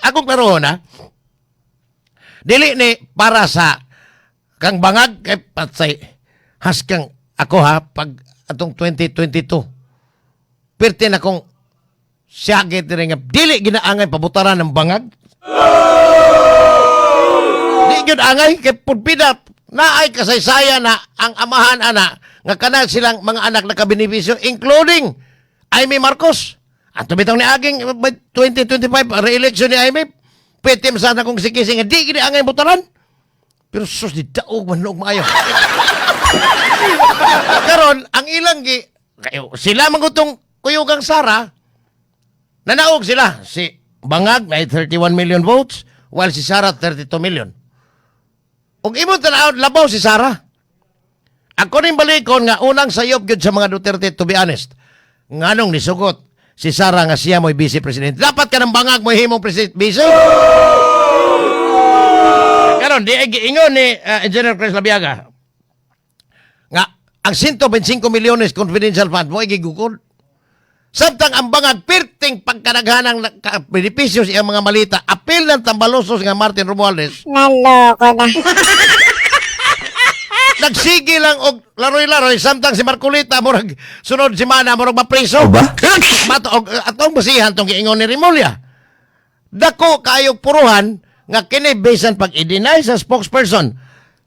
akong klarohon ha. Dili ni para sa kang bangag kay patsay haskang ako ha pag atong 2022. Perti na kong siyagit rin nga dili ginaangay pabutaran ng bangag. Di gyud angay kay pudpida naay kasaysaya na ang amahan ana nga kana silang mga anak na kabenepisyo including Jaime Marcos. At bitaw ni aging 2025 re-election ni Jaime, pwede masana kong sikising nga di ginaangay butaran. Pero sus di daog manog maayo. Karon ang ilang kayo sila mangutong kuyugang Sara nanaog sila si Bangag na 31 million votes while si Sara 32 million. Ug imo tanaw labaw si Sara. Ako rin balikon nga unang sayop gyud sa mga Duterte to be honest. Nganong nisugot si Sara nga siya mo'y vice president. Dapat ka ng Bangag mo himong president vice. Karon di giingon ni Engineer Chris Labiaga nga ang 125 milyones confidential fund mo gigukod. Samtang ang Bangag perting pagkanaghanang benepisyo sa mga malita, apil ng tambalosos nga Martin Romualdez. Naloko na. Nagsige lang og laroy-laroy samtang si Marcolita murag sunod semana murag mapreso. Ba? Matog atong basihan tong giingon ni Rimulya. Dako kayog puruhan nga kini bisan pag i-deny sa spokesperson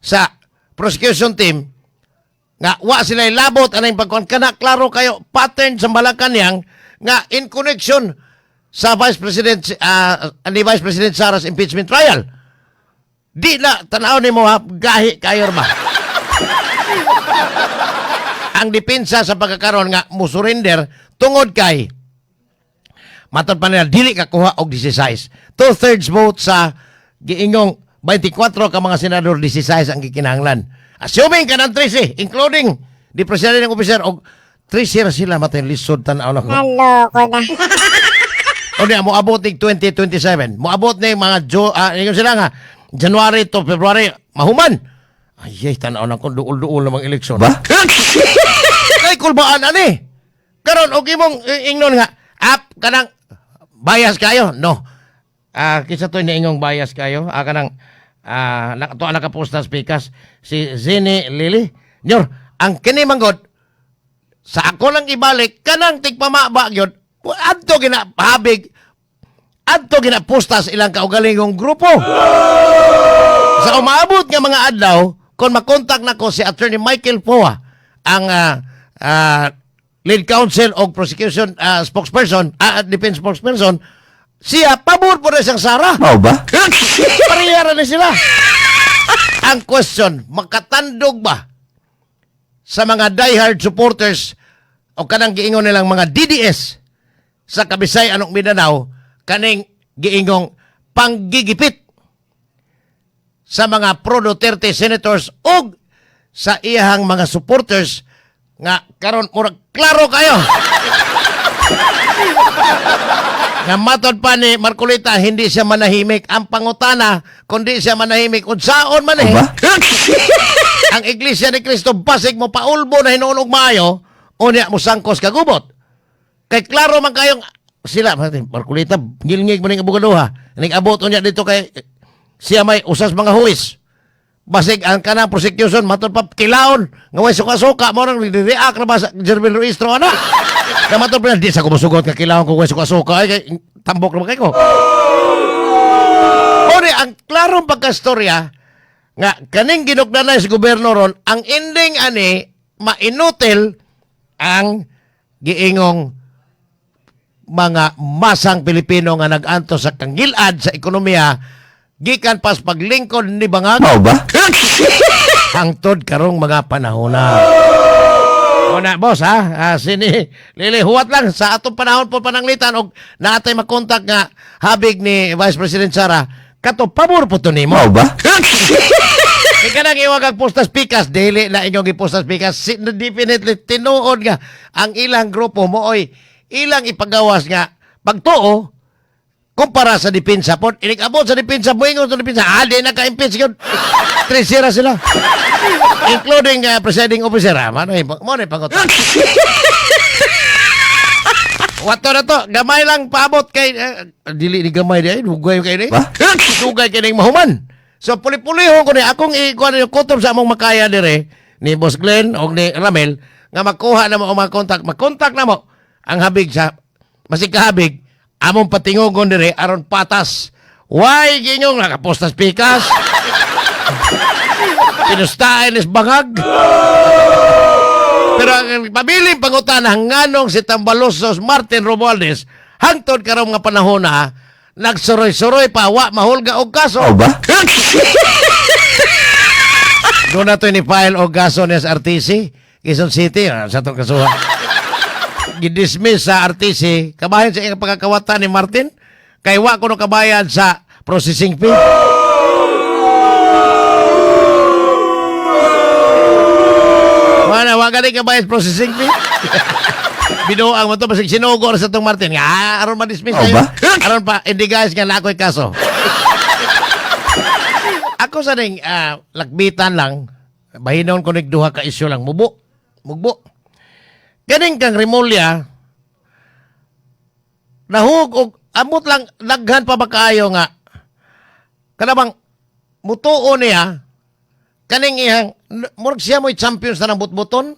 sa prosecution team nga wa sila labot anay pagkuan kana klaro kayo pattern sa Malacañang nga in connection sa Vice President ni Vice President Sara's impeachment trial. Di na tanaw nimo ha gahi kayo ba? Ang depensa sa pagkakaroon nga mo surrender tungod kay matod pa nila dili ka kuha og 16. 2/3 vote sa giingong 24 ka mga senador 16 ang gikinahanglan. Assuming ka ng 13, including the presiding officer og 13 sila matay lisod tanaw na ko. Naloko na. O niya, moabot ng 2027. Moabot na yung mga yung sila nga January to February mahuman. Ay, tanaw na ko duol-duol namang eleksyon. Ba? Kay kulbaan ani. Karon og imong ingnon nga kanang bias kayo. No. Kisa to niingong bias kayo. Kanang to nakapost na speakers si Zini Lili. Nyor, ang kini manggod sa ako lang ibalik kanang tigpamaba gyud. Adto ginahabig. Adto ginapostas ilang kaugalingong grupo. Sa umaabot nga mga adlaw, kung makontak na ko si Attorney Michael Poa, ang lead counsel o prosecution spokesperson, defense spokesperson, siya, pabor po na siyang Sara. Mao ba? Parehara na sila. Ang question, makatandog ba sa mga diehard supporters o kanang giingon nilang mga DDS sa Kabisay anong Mindanao kaning giingong panggigipit sa mga pro-Duterte senators o sa iyahang mga supporters nga karon murag klaro kayo. Nga matod pa ni Marcolita, hindi siya manahimik. Ang pangutana, kundi siya manahimik, unsaon man ang Iglesia ni Cristo, basig mo paulbo na hinunog maayo, unya mo sangkos kagubot. Kay klaro man kayong, sila, Marcolita, ngilngig mo ng abogaduha. Nag-abot unya dito kay siya may usas mga huwis. Basig ang kanang prosecution, matod pa kilaon, nga way suka-suka, mo nang react na ba sa Jervil Ruistro, ana? Na matod pa di sa kumusugot nga kilaon ko way suka-suka, ay tambok naman kayo ko. Ori, ang klarong pagkastorya, nga kaning ginugdanay sa gobyerno ron, ang ending ani, mainutil ang giingong mga masang Pilipino nga nag-anto sa kangilad sa ekonomiya gikan pas paglingkod ni Bangag. Mao ba? Hangtod karong mga panahon na. Una, boss, ha? Sini, lilihuwat lang. Sa atong panahon po pananglitan og naatay makontak nga habig ni Vice President Sara, kato, pabor po to nimo. Mao ba? Ika nang iwag ang postas pikas, dili na inyong ipostas pikas. Definitely, tinuod nga ang ilang grupo mo, oy, ilang ipagawas nga, pagtuo, kumpara sa depensa po, inig-abot sa depensa, buingon sa depensa, di na ka-impeach yun. Tresira sila. Including presiding officer, mo na yung pangotan. Wato na to, gamay lang paabot kay dili ni gamay di ay dugay kay ni. Ba? Dugay kay ning mahuman. So puli-pulihon ko ni akong ikuan yung kutob sa among makaya dire ni Boss Glenn o ni Ramel nga makuha na mo o makontak na mo ang habig sa masig kahabig among patingogon dire aron patas. Why ginyong nakapostas pikas? Pinustaan is bangag. Pero ang pabiling pangutana nganong si Tambalosos Martin Romualdez hangtod karong nga panahon na nagsuroy-suroy pa wa mahulga og kaso. O ba? Doon na ito ni-file og kaso ni sa RTC, Quezon City, sa itong kasuhan. Gidismiss sa RTC, kabayan sa iyang pagkakawatan ni Martin, kay wa kuno kabayan sa processing fee. Wa gani kabayan sa processing fee. Binuang mo ito, basig sinugo na sa itong Martin. Nga, aron ma-dismiss O kayo. ba? Aron pa, hindi guys, nga na ako'y kaso. Ako sa ning lakbitan lang, bahinon ko nigduha ka isyo lang, mugbo. Ganing kang Rimulya, nahug og amot lang, daghan pa ba kaayo nga, kanabang mutuo niya, kaning ihang, murag siya mo'y champions na ng butbuton.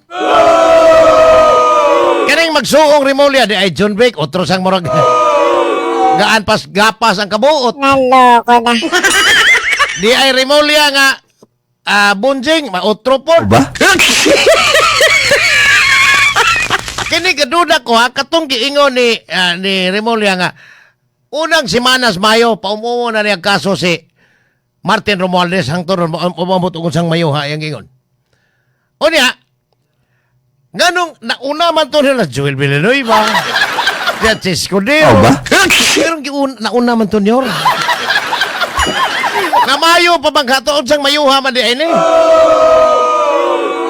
Kaning magsuong Rimulya, di ay John Vic, otro sang murag, gaan pas gapas ang kabuot. Naloko na. Di ay Rimulya nga bunjing, mautro po. O ba? Kini gaduda ko ha, katong giingon ni Rimulya nga, unang simanas Mayo, paumumo na niya kaso si Martin Romualdez, hangtod umamot ug sang Mayo ha, yung ingon. O niya, nganong nauna man to nila, Joel Villanueva, Francisco Deo. O ba? Pero nauna man to niyor. Na Mayo pa bang hatuod sang mayuha man di ay ni.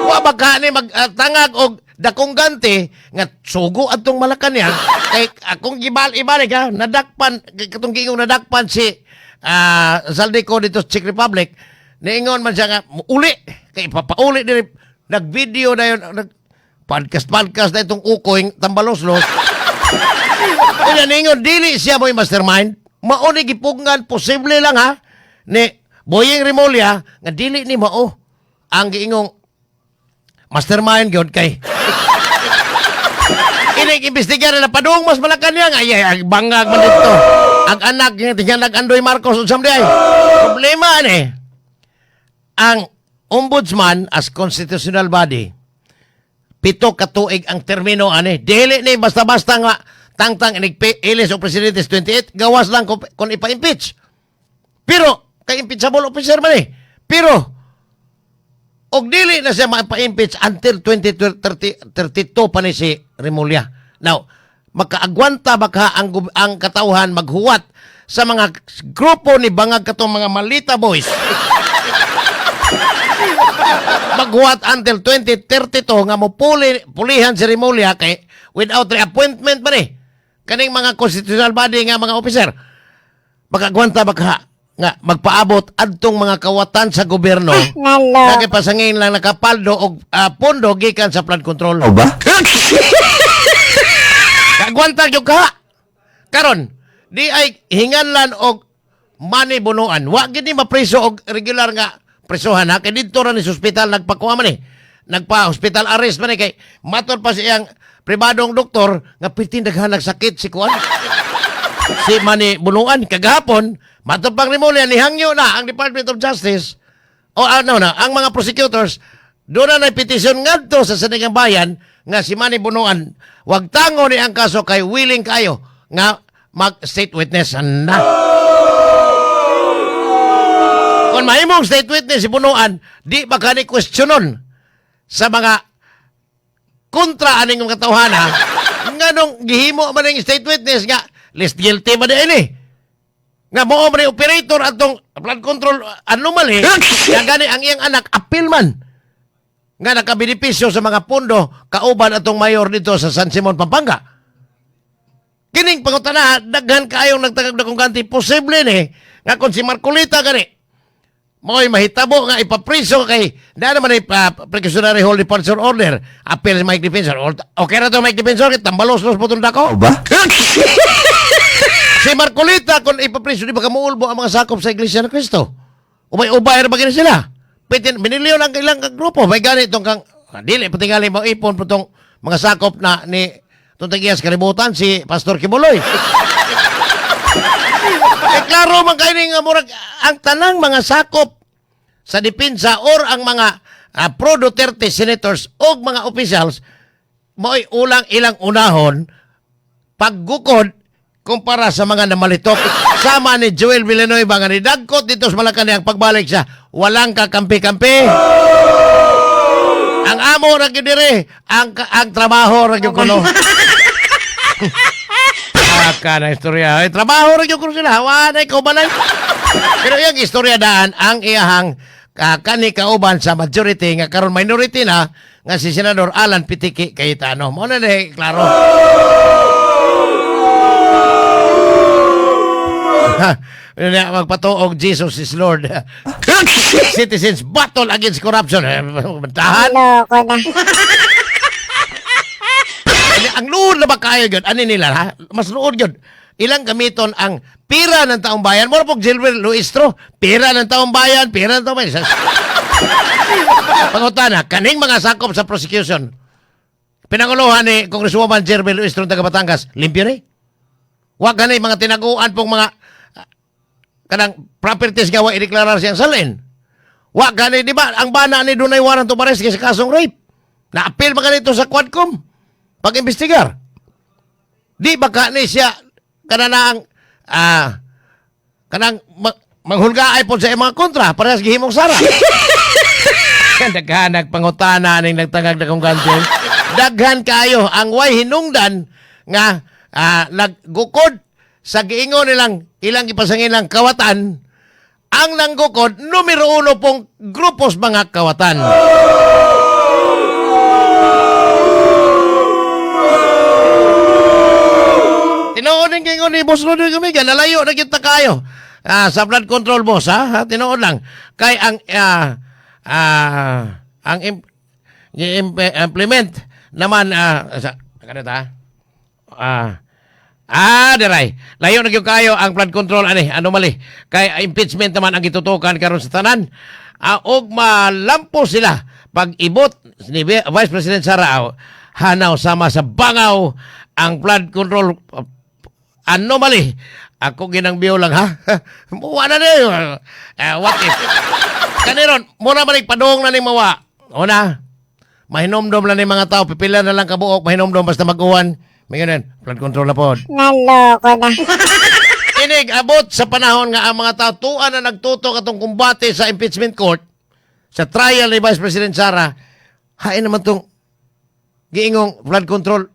Wa baka ni magtangag og dakong ganti nga sugo atong Malacañang kay akong ibalik ha nadakpan katong giingong nadakpan si Zaldico dito sa Czech Republic niingon man siya nga uli kay papauli diri nagvideo na yun podcast na itong ukoy Tambaloslos. Kaya niingon dili siya mo'y mastermind mauni gipugngan posible lang ha ni Boying Rimulya nga dili ni mao ang giingong mastermind gyud kay ining imbestigar na padung mas Malacañang ay bangag man dito ang anak nga tinganag Andoy Marcos unsam di ay problema ni ang ombudsman as constitutional body 7 ka tuig ang termino ani dili ni basta-basta nga tangtang ilis o presidente 28 gawas lang kung ipa-impeach pero kay impeachable officer man eh. Pero, og dili na siya mapa-impeach until 2032 pa ni si Rimulya. Now, makaagwanta baka ang katauhan maghuwat sa mga grupo ni bangag katong mga malita boys. Maghuwat until 2032 nga mo pulihan si Rimulya kay without reappointment pa ni. Kaning mga constitutional body nga mga officer. Makaagwanta baka nga magpaabot adtong mga kawatan sa gobyerno Naloko. nagipasangin lang nakapaldo og pondo gikan sa flood control. O ba? Kagwanta gyud ka. Karon di ay hinganlan og money bunuan. Wa gid ni mapreso og regular nga presohan ha kay didto ra ni sa ospital nagpakuha man ni. Nagpa-hospital arrest man ni kay matud pa siyang pribadong doktor nga pitin daghan sakit si kuan. Si Manny Bunuan kagahapon matupang Rimulya nihangyo na ang Department of Justice o ang mga prosecutors doon na petisyon ngadto sa Sanigang Bayan nga si Manny Bunuan wag tango ni ang kaso kay willing kayo nga mag-state witness na. Kung mahimong state witness si Bunuan, di ba ka ni questionon sa mga kontra aning mga tawhana nga nung gihimo man ng state witness nga list guilty ba din eh. Nga mo man operator atong flood control anomaly nga gani ang iyang anak appeal man nga nakabenepisyo sa mga pondo kauban atong mayor dito sa San Simon, Pampanga. Kining pangutana daghan kaayong nagtagag na kung ganti posible ni nga kung si Marcolita gani mo'y mahitabo nga ipapriso kay na naman ay precautionary hold departure order. Appeal Mike Defensor. Okay na to Mike Defensor, tambalos-los po itong dako. Ba? Si Marcolita, kung ipapriso, di ba kamuulbo ang mga sakop sa Iglesia ng Cristo? Ubay-ubay na ba gina sila? Biniliyon ang ilang grupo. May ganitong kang, dili, patingali mo ipon po itong mga sakop na ni itong tagiyas kalibutan, si Pastor Kibuloy. Klaro man kayo nga murag ang tanang mga sakop sa depensa or ang mga pro Duterte senators o mga officials mo'y ulang ilang unahon paggukod kumpara sa mga namalitok. Sama ni Joel Villanueva nga ni dagkot dito sa Malacanang pagbalik siya. Walang kakampi-kampi. Ang amo ra gyud dire, ang trabaho ra gyud kuno. Aka na istorya. Ay, trabaho rin yung sila. Hawanay, kaubalan. Pero yung istorya daan, ang iyahang kani kauban sa majority, nga karon minority na, nga si Senador Alan Pitiki Cayetano. Muna na, klaro. Magpatuog, Jesus is Lord. Citizens battle against corruption. Tahan. Loko na. Ang luod na ba kayo yun? Ano nila, ha? Mas luod yun. Ilang gamiton ang pira ng taong bayan. Mura po, Gilbert Luistro, pira ng taong bayan, pira ng taong bayan. Pangutana, kaning mga sakop sa prosecution. Pinanguluhan ni Congresswoman Gilbert Luistro ng taga Batangas, limpyo rin. Huwag ganay mga tinaguan pong mga kanang properties nga wa i-deklarar siyang salin. Huwag ganay, di ba? Ang bana ni Dunay warrant of arrest sa kasong rape. Na-appeal ba ganito sa Quadcom? Pag-imbestigar. Di ba ka ni siya kanang manghulgaay po sa mga kontra parehas gihimong sara. Daghan nagpangutana ning nagtangag na kong gantin. Daghan kayo ang way hinungdan nga naggukod sa giingon nilang ilang ipasangin lang kawatan. Ang nanggukod numero 1 pong grupos mga kawatan. Tinood ng kingon ni Boss Rodrigo Miga, nalayo na kita kayo. Sa blood control, boss, ha? Tinood lang. Kay ang implement naman, diray. Layo na kayo ang blood control, anomaly. Kay impeachment naman ang gitutukan karon sa tanan. Og malampo sila pag ibot ni Vice President Sara hanaw sama sa bangaw ang blood control anomaly. Ako ginangbiyo lang, ha? Muwa na niyo. What if? Kaniron, muna ba padong na ni mawa? Una, mahinomdom lang ni mga tao. Pipila na lang kabuok. Mahinomdom basta mag-uwan. May ganun, blood control na po. Naloko na. Inig, abot sa panahon nga ang mga tao tuan na nagtutok atong kumbate sa impeachment court, sa trial ni Vice President Sara, hain naman tong giingong blood control.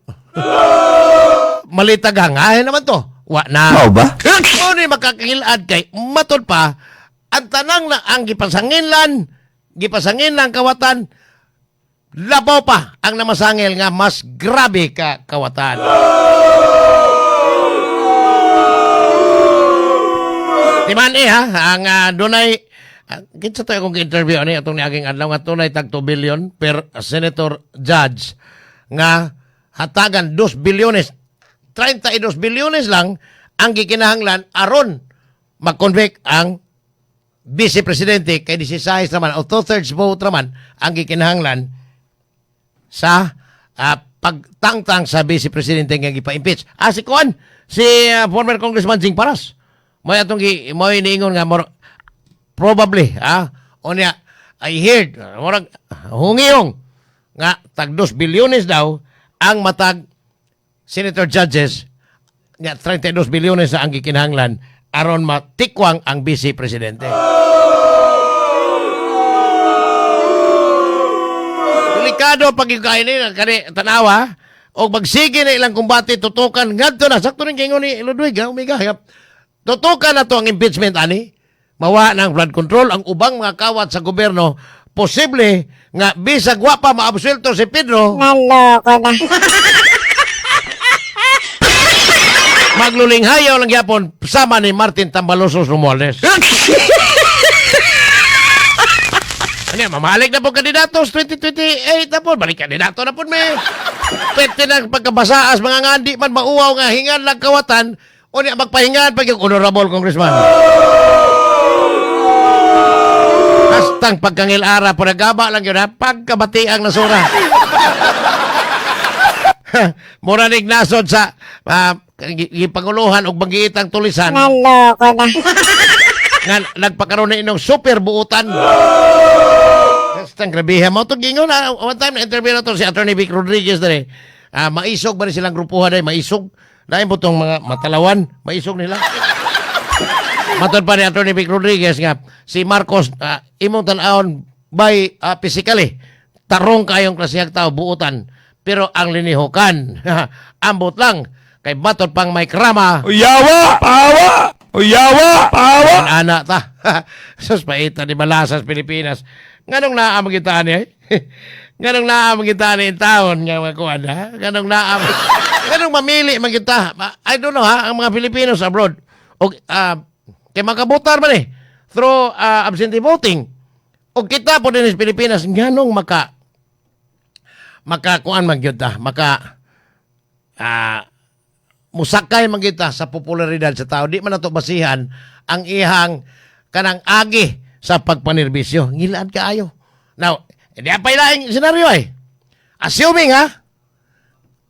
Malitagang, hain naman to. Wa na. Mao ba? Kung ni makakilad kay matod pa, ang tanang na ang gipasangin lang kawatan, labaw pa ang namasangil nga mas grabe ka kawatan. Di man ha, ang dunay, kinsa tayo kung interview ani atong niaging adlaw nga tunay tag 2 billion per senator judge nga hatagan 2 bilyones 32 bilyones lang ang gikinahanglan aron mag-convict ang Vice Presidente kay 16 naman o 2/3 vote naman ang gikinahanglan sa pagtangtang sa Vice Presidente nga gipa-impeach. Si Kuan, si former Congressman Jing Paras. May atong mo iniingon nga probably unya I heard murag hungiyong nga tag 2 bilyones daw ang matag senator judges nga 32 bilyones ang gikinahanglan aron matikwang ang Vice Presidente. Delikado pag yung kain kani tanawa o magsige na ilang kumbate tutukan ngadto na sakto rin kingon ni Ludwig umiga tutukan na to ang impeachment ani mawa ng blood control ang ubang mga kawat sa gobyerno posible nga bisag wa pa maabsuelto si Pedro Naloko na. maglulinghayaw lang yapon sama ni Martin Tambalosos Romualdez. Ano, mamalik na po kandidato sa 2028 na po. Balik kandidato na po, may. Pwede na pagkabasaas, mga ngandi man mauwaw nga, hingan lang kawatan, o niya magpahingan pag yung honorable congressman. Hastang pagkangil ara po nagaba lang yun ha, pagkabati ang nasura. Mura ning nasod sa ipanguluhan o magiitang tulisan. Naloko na. Nga nagpakaroon na inong super buutan. Hastang grabihan mo. Ito gingon na, one time na interview na to si Attorney Vic Rodriguez na rin. Maisog ba rin silang grupuhan ay maisog? Dahil po itong mga matalawan, maisog nila. Matod pa ni Attorney Vic Rodriguez nga, si Marcos, imong tanahon by physically, tarong kayong klasihang tao, buutan. Pero ang linihukan, ambot lang, kay matod pang may krama. Uyawa! Pawa! Uyawa! Pawa! Ang anak ta. Sus, paita di Malasas, Pilipinas. Nganong naamang kita ni? Nganong naamang kita ni taon nga mga kuwan, ha? Nganong mamili man kita? I don't know, ha? Ang mga Filipinos abroad. O, kay makabutar man eh. Through absentee voting. O kita po din sa Pilipinas, nganong kuan man kita, musakay man kita sa popularidad sa tao. Di man nato basihan ang ihang kanang agi sa pagpanirbisyo. Ngilaan kaayo. Now, hindi apay laing senaryo eh. Assuming ha,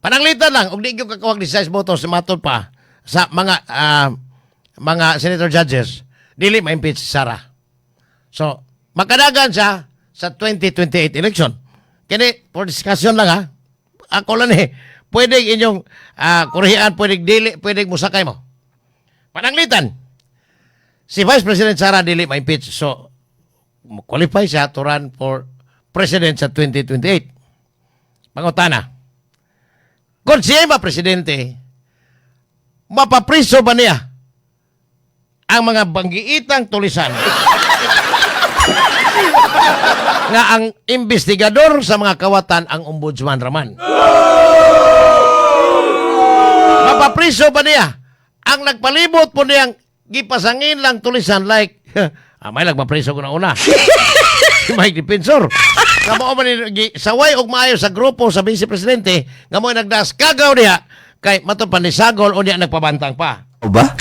pananglitan lang, ug di gyud kakawag 16 botos sa matod pa sa mga senator judges, dili ma-impeach si Sara. So, makadagan siya sa 2028 election. Kini, for discussion lang ha, ako lang eh, pwedeng inyong kurihan, pwedeng dili, pwedeng musakay mo. Pananglitan, si Vice President Sara dili ma-impeach. So, qualify siya to run for President sa 2028. Pangutana, kung siya ba Presidente, mapapriso ba niya ang mga banggiitang tulisan nga ang investigador sa mga kawatan ang ombudsman raman? Mapapriso ba niya ang nagpalibot po niyang gipasangin lang tulisan like may nagpapriso ko na una si Mike Defensor nga mo man saway og maayo sa grupo sa Vice Presidente nga mo nagdas kagaw niya kay matod pa ni Sagol o niya nagpabantang pa. O ba?